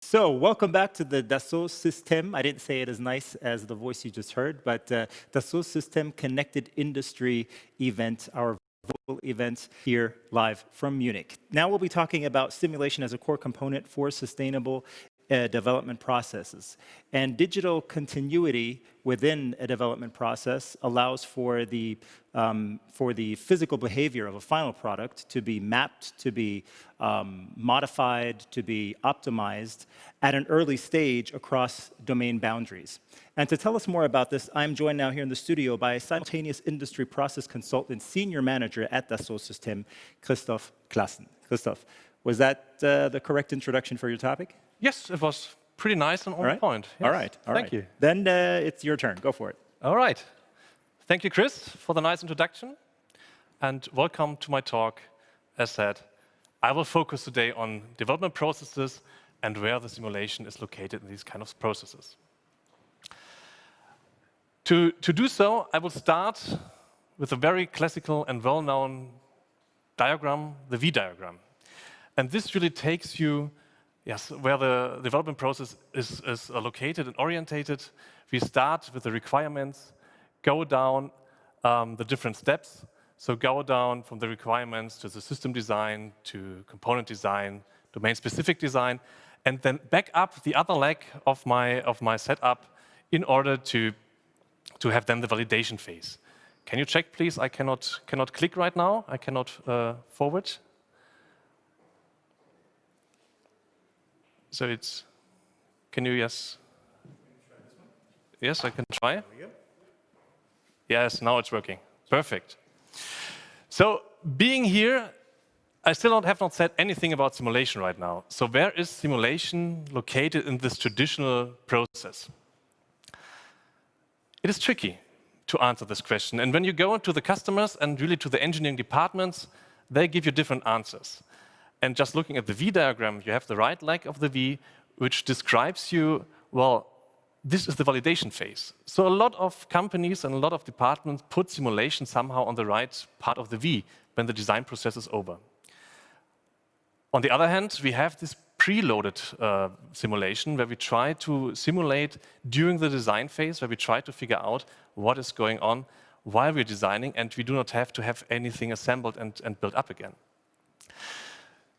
So, welcome back to the Dassault System. I didn't say it as nice as the voice you just heard, but Dassault System Connected Industry event, our virtual event here live from Munich. Now we'll be talking about simulation as a core component for sustainable development processes. And digital continuity within a development process allows for the physical behavior of a final product to be mapped, to be modified, to be optimized at an early stage across domain boundaries. And to tell us more about this, I'm joined now here in the studio by a simultaneous industry process consultant, senior manager at Dassault Systèmes, Christoph Claßen. Christoph, was that the correct introduction for your topic? Yes, it was pretty nice and on point. Yes. All right. Thank you. Then it's your turn. Go for it. All right. Thank you, Chris, for the nice introduction. And welcome to my talk. As said, I will focus today on development processes and where the simulation is located in these kind of processes. To do so, I will start with a very classical and well-known diagram, the V diagram. And this really takes you where the development process is located and orientated. We start with the requirements, go down the different steps. So go down from the requirements to the system design, to component design, domain-specific design, and then back up the other leg of my setup in order to have then the validation phase. Can you check, please? I cannot click right now. I cannot forward. So can you, yes? Yes, I can try. Yes, now it's working. Perfect. So being here, I still have not said anything about simulation right now. So where is simulation located in this traditional process? It is tricky to answer this question. And when you go into the customers and really to the engineering departments, they give you different answers. And just looking at the V diagram, you have the right leg of the V, which describes you, well, this is the validation phase. So a lot of companies and a lot of departments put simulation somehow on the right part of the V when the design process is over. On the other hand, we have this preloaded simulation where we try to simulate during the design phase, where we try to figure out what is going on while we're designing, and we do not have to have anything assembled and built up again.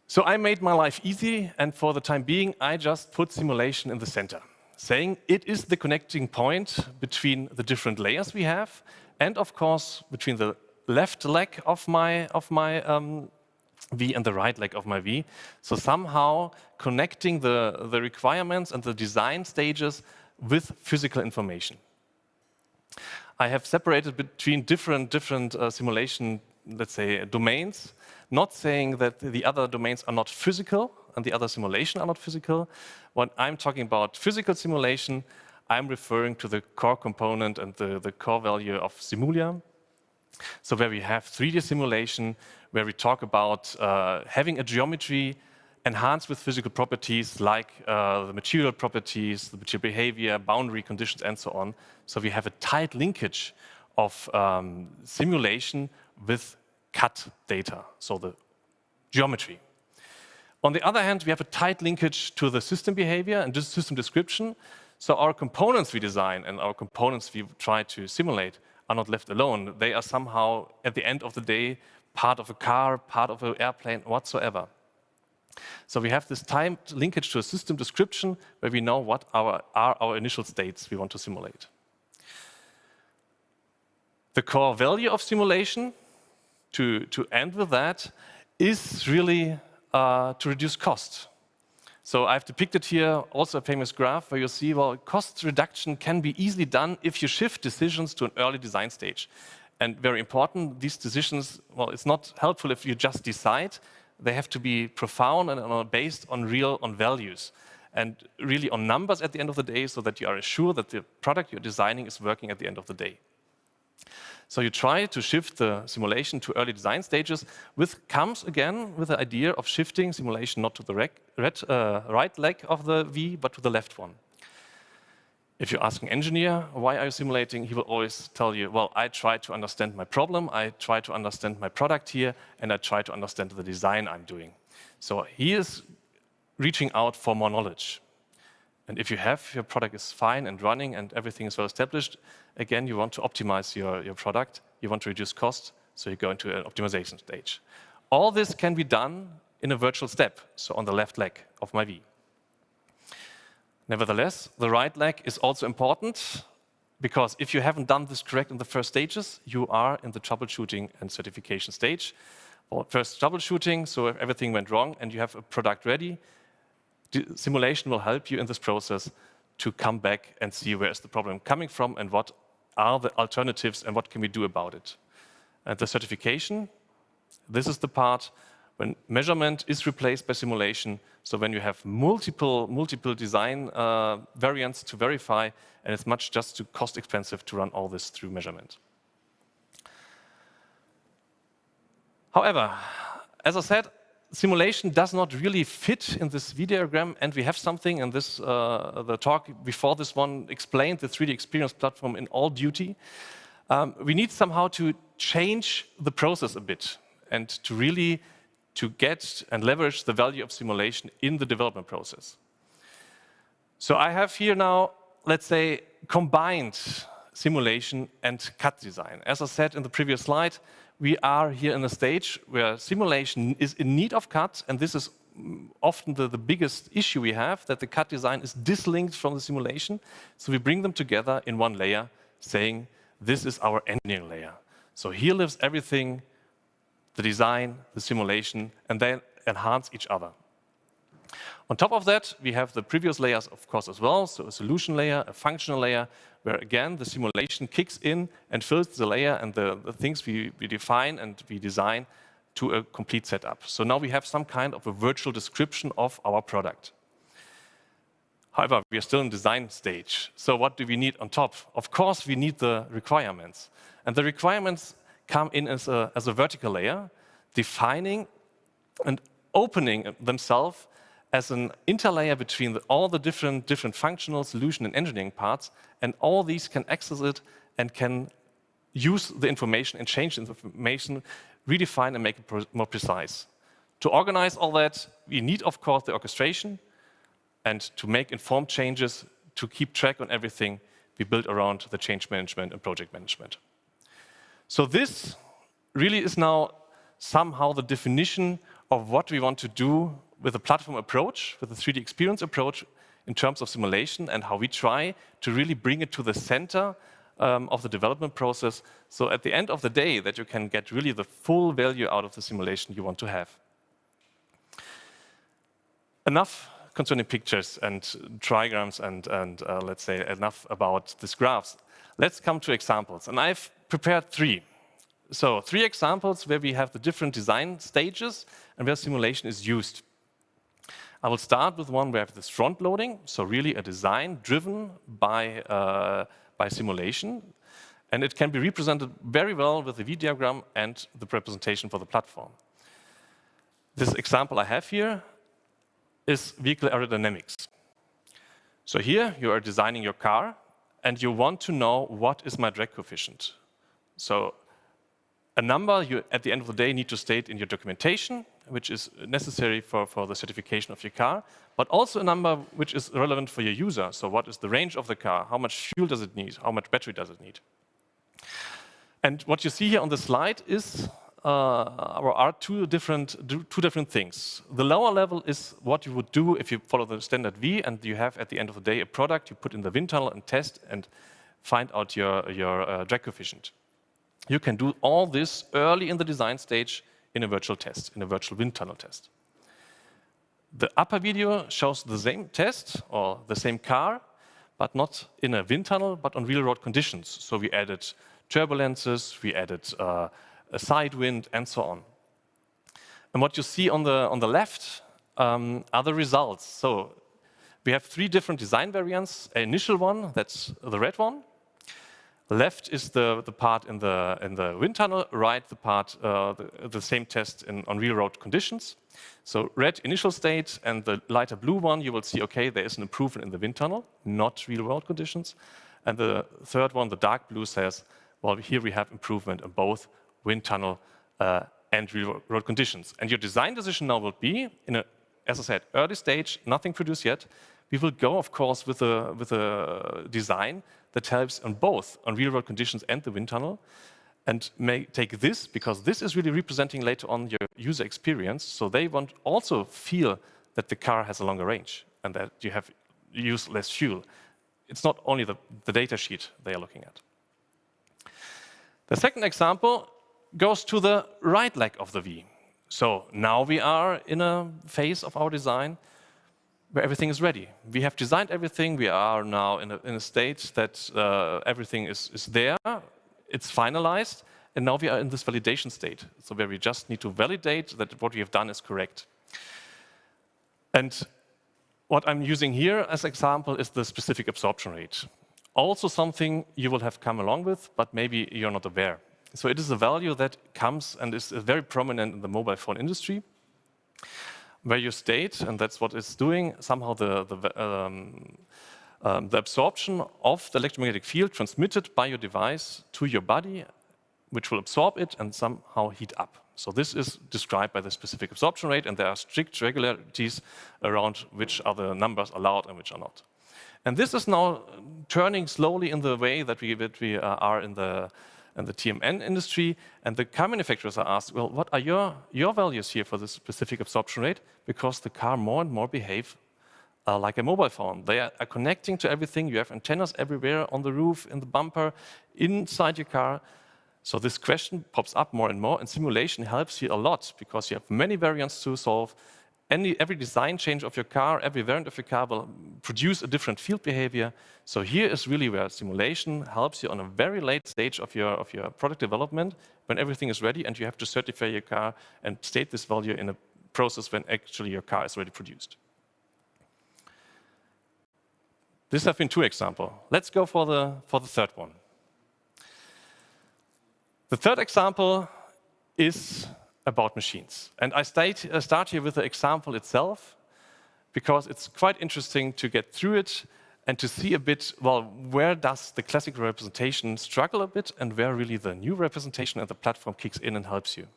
So I made my life easy, and for the time being, I just put simulation in the center, saying it is the connecting point between the different layers we have, and of course, between the left leg of my V and the right leg of my V. So somehow connecting the requirements and the design stages with physical information. I have separated between different simulation, let's say, domains, not saying that the other domains are not physical and the other simulation are not physical. When I'm talking about physical simulation, I'm referring to the core component and the core value of SIMULIA. So where we have 3D simulation, where we talk about having a geometry enhanced with physical properties like the material properties, the material behavior, boundary conditions, and so on. So we have a tight linkage of simulation with CAD data, so the geometry. On the other hand, we have a tight linkage to the system behavior and just system description. So our components we design and our components we try to simulate are not left alone. They are somehow, at the end of the day, part of a car, part of an airplane, whatsoever. So we have this tight linkage to a system description where we know what are our initial states we want to simulate. The core value of simulation, to end with that, is really to reduce cost. So I've depicted here also a famous graph where you see, well, cost reduction can be easily done if you shift decisions to an early design stage. And very important, these decisions, well, it's not helpful if you just decide. They have to be profound and based on values and really on numbers at the end of the day, so that you are assured that the product you're designing is working at the end of the day. So you try to shift the simulation to early design stages, comes again with the idea of shifting simulation not to the right leg of the V, but to the left one. If you ask an engineer, why are you simulating? He will always tell you, well, I try to understand my problem, I try to understand my product here, and I try to understand the design I'm doing. So he is reaching out for more knowledge. And if you have your product is fine and running and everything is well established, again, you want to optimize your product, you want to reduce cost, so you go into an optimization stage. All this can be done in a virtual step, so on the left leg of my V. Nevertheless, the right leg is also important, because if you haven't done this correct in the first stages, you are in the troubleshooting and certification stage. Well, first troubleshooting, so if everything went wrong and you have a product ready, the simulation will help you in this process to come back and see where is the problem coming from and what are the alternatives and what can we do about it. And the certification, this is the part when measurement is replaced by simulation. So when you have multiple design variants to verify, and it's much just too cost expensive to run all this through measurement. However, as I said, simulation does not really fit in this V diagram, and we have something in this, the talk before this one explained the 3D experience platform in all beauty. We need somehow to change the process a bit and to really get and leverage the value of simulation in the development process. So I have here now, let's say, combined simulation and CAD design. As I said in the previous slide, we are here in a stage where simulation is in need of CAD, and this is often the biggest issue we have, that the CAD design is dislinked from the simulation. So we bring them together in one layer, saying, this is our engineering layer. So here lives everything, the design, the simulation, and they enhance each other. On top of that, we have the previous layers, of course, as well. So a solution layer, a functional layer, where again, the simulation kicks in and fills the layer and the things we define and we design to a complete setup. So now we have some kind of a virtual description of our product. However, we are still in design stage. So what do we need on top? Of course, we need the requirements. And the requirements come in as a vertical layer, defining and opening themselves as an interlayer between all the different functional solution and engineering parts, and all these can access it and can use the information and change the information, redefine and make it more precise. To organize all that, we need, of course, the orchestration, and to make informed changes, to keep track on everything, we build around the change management and project management. So this really is now somehow the definition of what we want to do with a platform approach, with a 3D experience approach in terms of simulation, and how we try to really bring it to the center of the development process. So at the end of the day, that you can get really the full value out of the simulation you want to have. Enough concerning pictures and trigrams and let's say enough about these graphs. Let's come to examples. And I've prepared 3. So 3 examples where we have the different design stages and where simulation is used. I will start with one where we have this front loading, so really a design driven by simulation. And it can be represented very well with the V diagram and the representation for the platform. This example I have here is vehicle aerodynamics. So here you are designing your car and you want to know what is my drag coefficient. So a number you, at the end of the day, need to state in your documentation, which is necessary for the certification of your car, but also a number which is relevant for your user. So what is the range of the car? How much fuel does it need? How much battery does it need? And what you see here on the slide is are two different things. The lower level is what you would do if you follow the standard V, and you have, at the end of the day, a product you put in the wind tunnel and test and find out your drag coefficient. You can do all this early in the design stage in a virtual test, in a virtual wind tunnel test. The upper video shows the same test or the same car, but not in a wind tunnel, but on real road conditions. So we added turbulences, we added a side wind, and so on. And what you see on the left are the results. So we have 3 different design variants. An initial one, that's the red one. Left is the part in the wind tunnel, right the part, the same test on real road conditions. So red initial state, and the lighter blue one, you will see, okay, there is an improvement in the wind tunnel, not real road conditions. And the third one, the dark blue, says, well, here we have improvement in both wind tunnel and real road conditions. And your design decision now will be, in a, as I said, early stage, nothing produced yet, we will go, of course, with a design that helps on both, on real-world conditions and the wind tunnel, and may take this, because this is really representing later on your user experience, so they want also feel that the car has a longer range and that you use less fuel. It's not only the data sheet they are looking at. The second example goes to the right leg of the V. So now we are in a phase of our design where everything is ready. We have designed everything. We are now in a state that everything is there. It's finalized. And now we are in this validation state, so where we just need to validate that what we have done is correct. And what I'm using here as example is the specific absorption rate. Also something you will have come along with, but maybe you're not aware. So it is a value that comes and is very prominent in the mobile phone industry, where you state, and that's what it's doing, somehow the absorption of the electromagnetic field transmitted by your device to your body, which will absorb it and somehow heat up. So this is described by the specific absorption rate, and there are strict regularities around which are the numbers allowed and which are not. And this is now turning slowly in the way that we are in the TMN industry, and the car manufacturers are asked, well, what are your values here for this specific absorption rate? Because the car more and more behave like a mobile phone. They are connecting to everything. You have antennas everywhere, on the roof, in the bumper, inside your car. So this question pops up more and more, and simulation helps you a lot because you have many variants to solve. Every design change of your car, every variant of your car will produce a different field behavior. So here is really where simulation helps you on a very late stage of your product development, when everything is ready and you have to certify your car and state this value in a process when actually your car is already produced. These have been two examples. Let's go for the third one. The third example is about machines. And I start here with the example itself, because it's quite interesting to get through it and to see a bit, well, where does the classical representation struggle a bit and where really the new representation and the platform kicks in and helps you.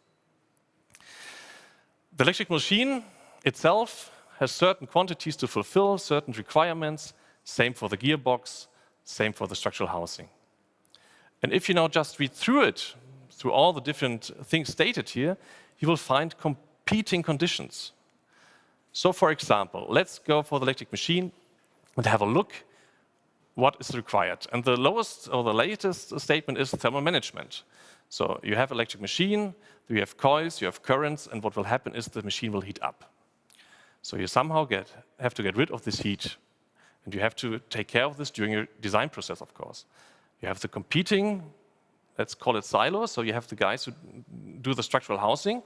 The electric machine itself has certain quantities to fulfill, certain requirements, same for the gearbox, same for the structural housing. And if you now just read through it, through all the different things stated here, you will find competing conditions. So for example, let's go for the electric machine and have a look what is required. And the lowest or the latest statement is thermal management. So you have electric machine, you have coils, you have currents, and what will happen is the machine will heat up. So you somehow have to get rid of this heat. And you have to take care of this during your design process, of course. You have the competing, let's call it silos, so you have the guys who do the structural housing.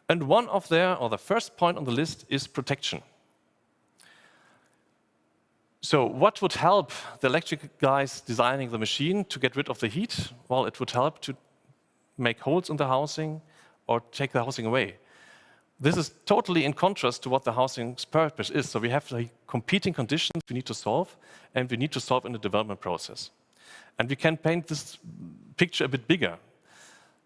And one of the first point on the list is protection. So what would help the electric guys designing the machine to get rid of the heat? Well, it would help to make holes in the housing or take the housing away. This is totally in contrast to what the housing's purpose is. So we have the competing conditions we need to solve, and we need to solve in the development process. And we can paint this picture a bit bigger.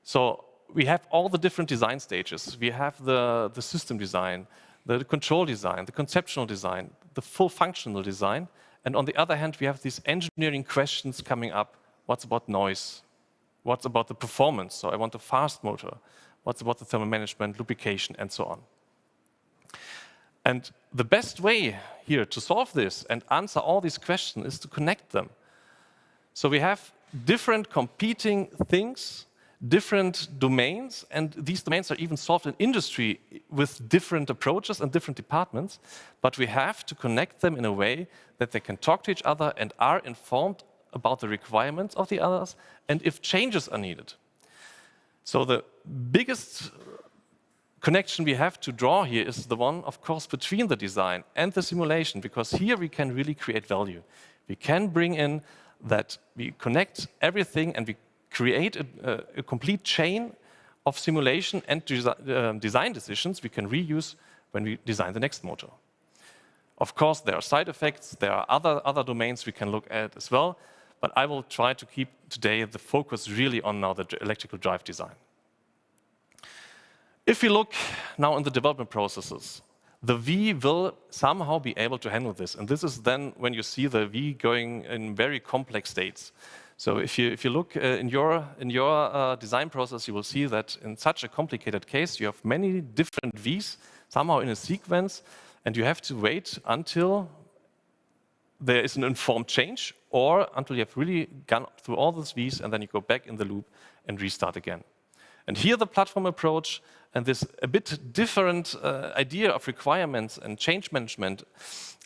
So we have all the different design stages. We have the system design, the control design, the conceptual design, the full functional design. And on the other hand, we have these engineering questions coming up. What's about noise? What's about the performance? So I want a fast motor. What's about the thermal management, lubrication, and so on? And the best way here to solve this and answer all these questions is to connect them. So we have different competing things, different domains, and these domains are even solved in industry with different approaches and different departments, but we have to connect them in a way that they can talk to each other and are informed about the requirements of the others and if changes are needed. So the biggest connection we have to draw here is the one, of course, between the design and the simulation, because here we can really create value. We can bring in that we connect everything and we create a complete chain of simulation and design decisions we can reuse when we design the next motor. Of course, there are side effects, there are other domains we can look at as well, but I will try to keep today the focus really on now the electrical drive design. If we look now in the development processes, the V will somehow be able to handle this. And this is then when you see the V going in very complex states. So if you look in your design process, you will see that in such a complicated case, you have many different Vs somehow in a sequence, and you have to wait until there is an informed change, or until you have really gone through all those Vs, and then you go back in the loop and restart again. And here the platform approach and this a bit different idea of requirements and change management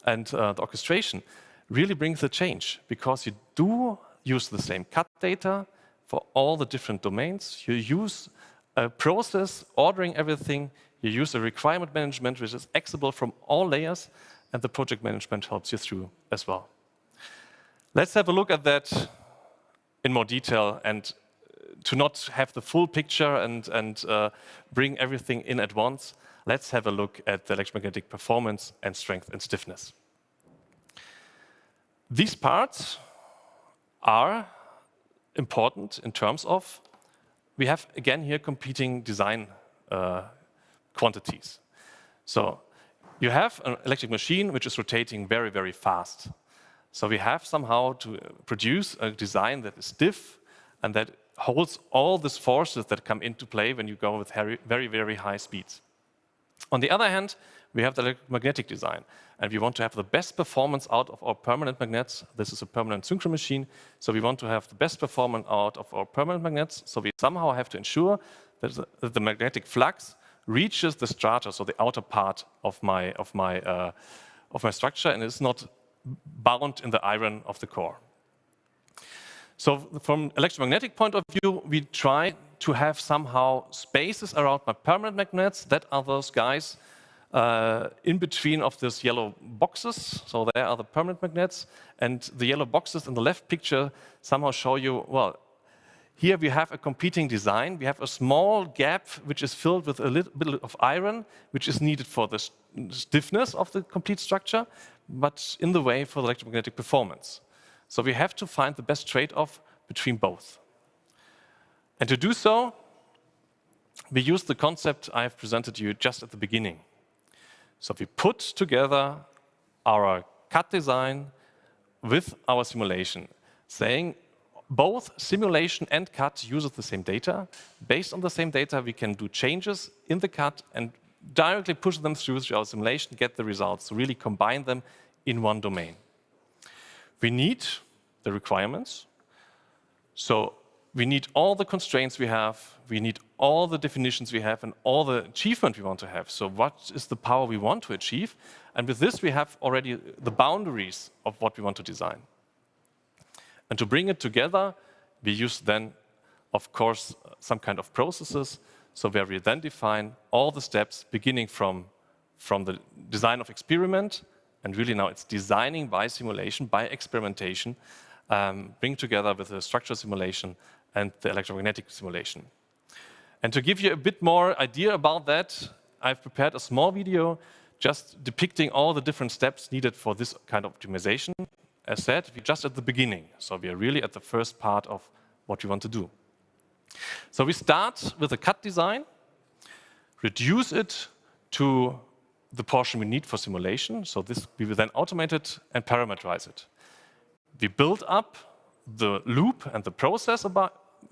and the orchestration really brings the change, because you do use the same cut data for all the different domains. You use a process ordering everything. You use a requirement management which is accessible from all layers, and the project management helps you through as well. Let's have a look at that in more detail, and to not have the full picture and bring everything in at once, let's have a look at the electromagnetic performance and strength and stiffness. These parts are important in terms of, we have again here competing design quantities. So you have an electric machine which is rotating very, very fast. So we have somehow to produce a design that is stiff and that holds all these forces that come into play when you go with very, very high speeds. On the other hand, we have the electromagnetic design, and we want to have the best performance out of our permanent magnets. This is a permanent synchro machine, so we want to have the best performance out of our permanent magnets. So we somehow have to ensure that the magnetic flux reaches the strata, so the outer part of my structure, and is not bound in the iron of the core. So from electromagnetic point of view, we try to have somehow spaces around my permanent magnets that are those guys in between of these yellow boxes. So there are the permanent magnets, and the yellow boxes in the left picture somehow show you, well, here we have a competing design. We have a small gap which is filled with a little bit of iron, which is needed for the stiffness of the complete structure, but in the way for the electromagnetic performance. So we have to find the best trade-off between both. And to do so, we use the concept I have presented you just at the beginning. So we put together our CAD design with our simulation, saying both simulation and CAD uses the same data. Based on the same data, we can do changes in the CAD and directly push them through our simulation, get the results, really combine them in one domain. We need the requirements. So we need all the constraints we have, we need all the definitions we have, and all the achievement we want to have. So what is the power we want to achieve? And with this, we have already the boundaries of what we want to design. And to bring it together, we use then, of course, some kind of processes, so where we then define all the steps, beginning from the design of experiment, and really now it's designing by simulation, by experimentation, bring together with the structural simulation and the electromagnetic simulation. And to give you a bit more idea about that, I've prepared a small video just depicting all the different steps needed for this kind of optimization. As said, we're just at the beginning, so we are really at the first part of what we want to do. So we start with a CAD design, reduce it to the portion we need for simulation. So this we will then automate it and parameterize it. We build up the loop and the process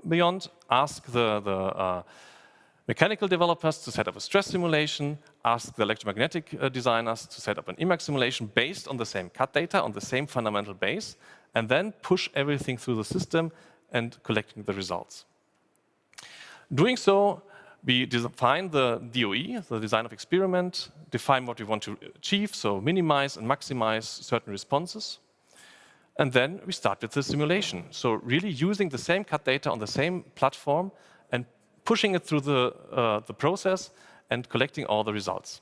beyond, ask the mechanical developers to set up a stress simulation, ask the electromagnetic designers to set up an IMAX simulation based on the same CAD data, on the same fundamental base, and then push everything through the system and collecting the results. Doing so, we define the DOE, the design of experiment, define what we want to achieve, so minimize and maximize certain responses. And then we start with the simulation. So really using the same CAD data on the same platform and pushing it through the process and collecting all the results.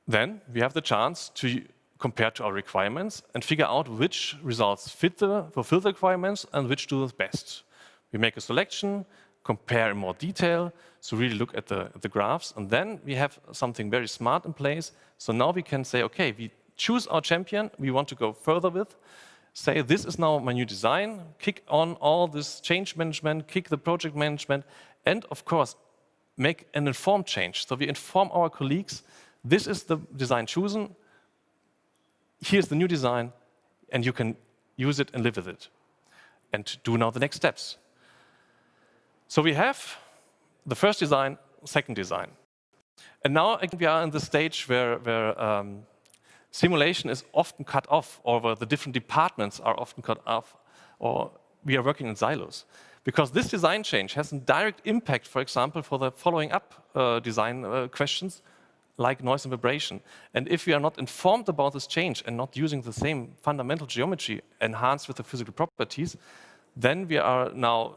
Then we have the chance to compare to our requirements and figure out which results fulfill the requirements and which do the best. We make a selection, compare in more detail, so really look at the graphs, and then we have something very smart in place. So now we can say, okay, we choose our champion we want to go further with, say this is now my new design, kick on all this change management, kick the project management, and of course make an informed change. So we inform our colleagues, this is the design chosen, here's the new design, and you can use it and live with it. And do now the next steps. So we have the first design, second design. And now we are in the stage where simulation is often cut off, or where the different departments are often cut off, or we are working in silos. Because this design change has a direct impact, for example, for the following up design questions, like noise and vibration. And if we are not informed about this change and not using the same fundamental geometry enhanced with the physical properties, then we are now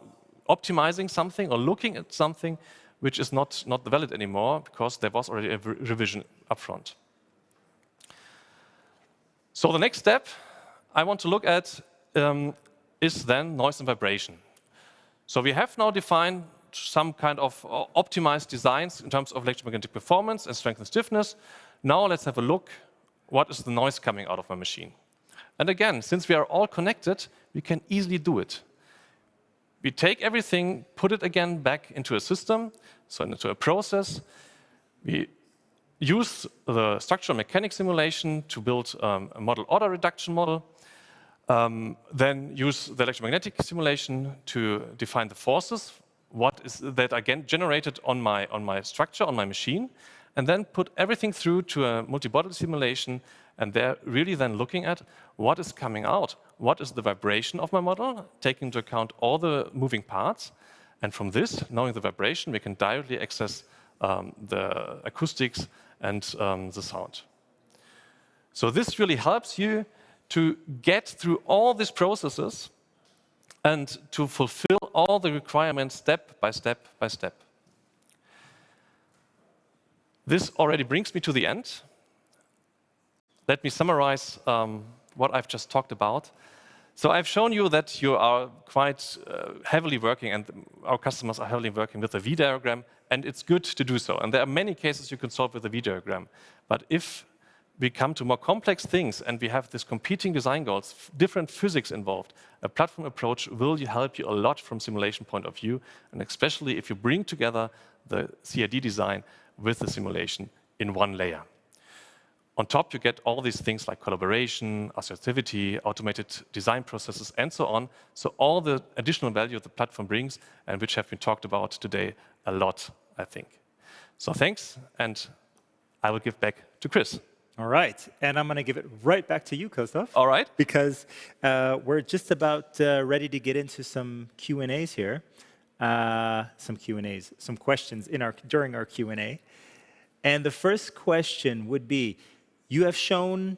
optimizing something or looking at something which is not valid anymore because there was already a revision upfront. So the next step I want to look at is then noise and vibration. So we have now defined some kind of optimized designs in terms of electromagnetic performance and strength and stiffness. Now let's have a look, what is the noise coming out of my machine? And again, since we are all connected, we can easily do it. We take everything, put it again back into a system, so into a process. We use the structural mechanics simulation to build a model order reduction model. Then use the electromagnetic simulation to define the forces, what is that again generated on my structure, on my machine, and then put everything through to a multi-body simulation, and they're really then looking at what is coming out, what is the vibration of my model, taking into account all the moving parts, and from this, knowing the vibration, we can directly access the acoustics and the sound. So this really helps you to get through all these processes and to fulfill all the requirements step by step by step. This already brings me to the end. Let me summarize what I've just talked about. So I've shown you that you are quite heavily working, and our customers are heavily working with the V-diagram, and it's good to do so. And there are many cases you can solve with the V-diagram. But if we come to more complex things and we have these competing design goals, different physics involved, a platform approach will help you a lot from simulation point of view, and especially if you bring together the CAD design with the simulation in one layer. On top, you get all these things like collaboration, associativity, automated design processes, and so on. So all the additional value the platform brings, and which have been talked about today a lot, I think. So thanks, and I will give back to Chris. All right, and I'm going to give it right back to you, Christoph. All right. Because we're just about ready to get into some Q&As here. Some questions during our Q&A. And the first question would be, you have shown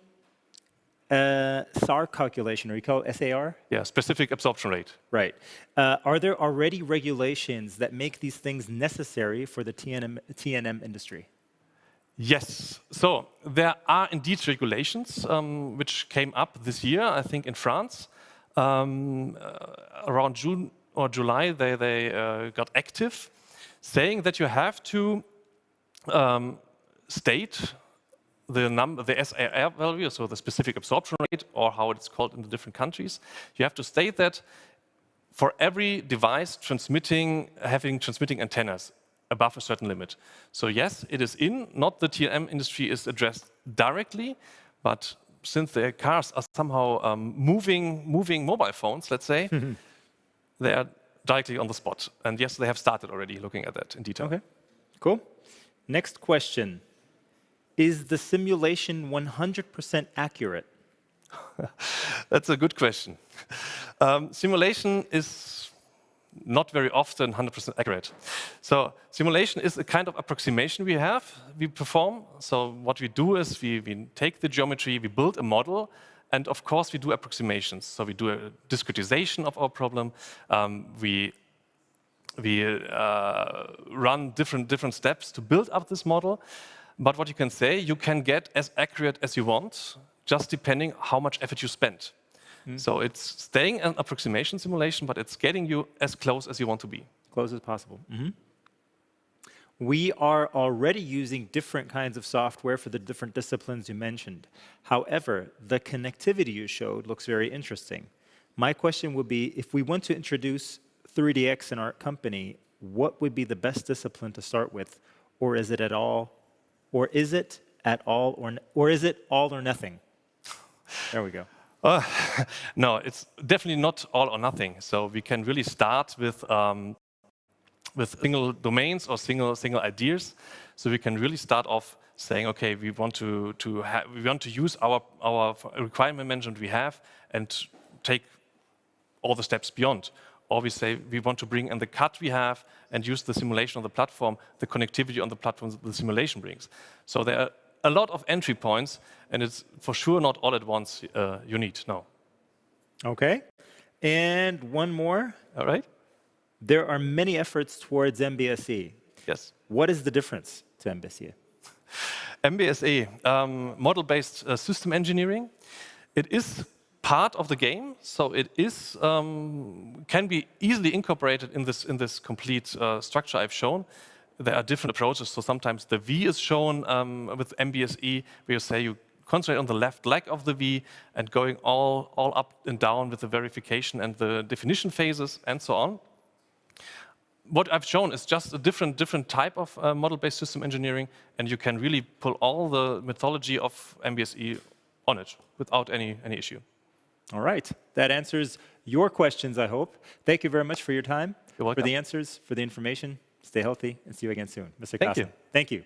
SAR calculation, or you call it SAR? Yeah, specific absorption rate. Right. Are there already regulations that make these things necessary for the TNM industry? Yes. So there are indeed regulations which came up this year, I think in France. Around June or July, they got active, saying that you have to state the SAR value, so the specific absorption rate, or how it's called in the different countries. You have to state that for every device having transmitting antennas above a certain limit. So yes, it is not the TNM industry is addressed directly, but since the cars are somehow moving mobile phones, let's say, they are directly on the spot. And yes, they have started already looking at that in detail. Okay, cool. Next question. Is the simulation 100% accurate? That's a good question. Simulation is not very often 100% accurate. So simulation is a kind of approximation we perform. So what we do is we take the geometry, we build a model, and of course we do approximations. So we do a discretization of our problem. We run different steps to build up this model. But what you can say, you can get as accurate as you want, just depending how much effort you spend. So it's staying an approximation simulation, but it's getting you as close as you want to be. Close as possible. We are already using different kinds of software for the different disciplines you mentioned. However, the connectivity you showed looks very interesting. My question would be, if we want to introduce 3DX in our company, what would be the best discipline to start with, or is it at all, or is it at all, or is it all or nothing? There we go. No, it's definitely not all or nothing. So we can really start with single domains or single ideas. So we can really start off saying, okay, we want to use our requirement management we have and take all the steps beyond. Or we say we want to bring in the CAD we have and use the simulation on the platform, the connectivity on the platform that the simulation brings. So there are a lot of entry points, and it's for sure not all at once you need, no. Okay. And one more. All right? There are many efforts towards MBSE. Yes. What is the difference to MBSE? MBSE, model-based system engineering. It is part of the game, so it is can be easily incorporated in this complete structure I've shown. There are different approaches. So sometimes the V is shown with MBSE, where you say you concentrate on the left leg of the V and going all up and down with the verification and the definition phases and so on. What I've shown is just a different type of model-based system engineering, and you can really pull all the methodology of MBSE on it without any issue. All right. That answers your questions, I hope. Thank you very much for your time, You're welcome. for the answers, for the information. Stay healthy, and see you again soon. Mr. Thank Claßen. you. Thank you.